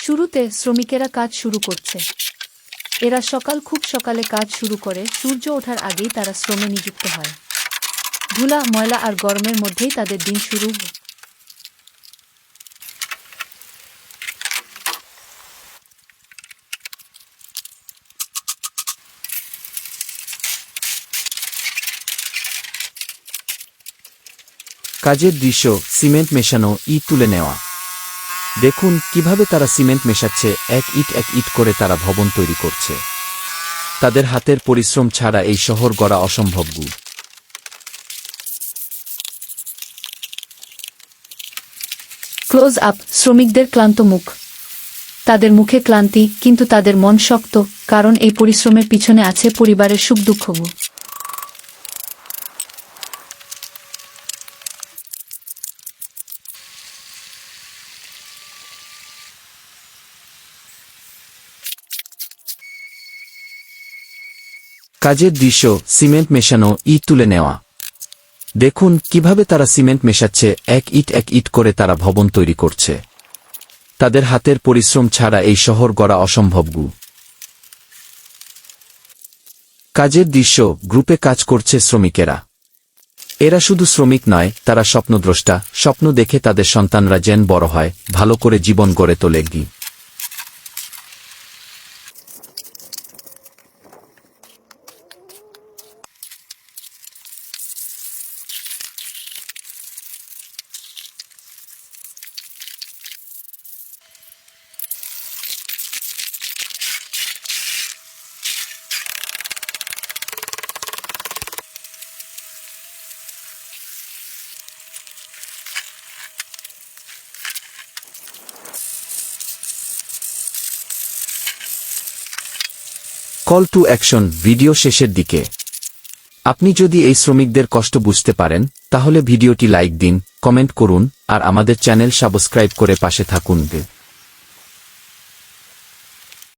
শুরুতে শ্রমিকেরা কাজ শুরু করছে। এরা খুব সকালে কাজ শুরু করে, সূর্য ওঠার আগেই তারা শ্রমে নিযুক্ত হয়। ধুলা, ময়লা আর গরমের মধ্যেই তাদের দিন শুরু। কাজের দৃশ্য, সিমেন্ট মেশানো, ইট তুলে নেওয়া। দেখুন কিভাবে তারা সিমেন্ট মেশাচ্ছে, এক ইট করে তারা ভবন তৈরি করছে। তাদের হাতের পরিশ্রম ছাড়া এই শহর গড়া অসম্ভব। ক্লোজ আপ, শ্রমিকদের ক্লান্ত মুখ। তাদের মুখে ক্লান্তি, কিন্তু তাদের মন শক্ত, কারণ এই পরিশ্রমের পিছনে আছে পরিবারের সুখ দুঃখ। কাজের দৃশ্য, সিমেন্ট মেশানো, ইট তুলে নেওয়া। দেখুন কিভাবে তারা সিমেন্ট মেশাচ্ছে, এক ইট করে তারা ভবন তৈরি করছে। তাদের হাতের পরিশ্রম ছাড়া এই শহর গড়া অসম্ভব। কাজের দৃশ্য, গ্রুপে কাজ করছে শ্রমিকেরা। এরা শুধু শ্রমিক নয়, তারা স্বপ্নদ্রষ্টা, স্বপ্ন দেখে তাদের সন্তানরা যেন বড় হয়, ভালো করে জীবন গড়ে তোলে। কল টু অ্যাকশন, ভিডিও শেষের দিকে। আপনি যদি এই শ্রমিকদের কষ্ট বুঝতে পারেন, তাহলে ভিডিওটি লাইক দিন, কমেন্ট করুন আর আমাদের চ্যানেল সাবস্ক্রাইব করে পাশে থাকুন।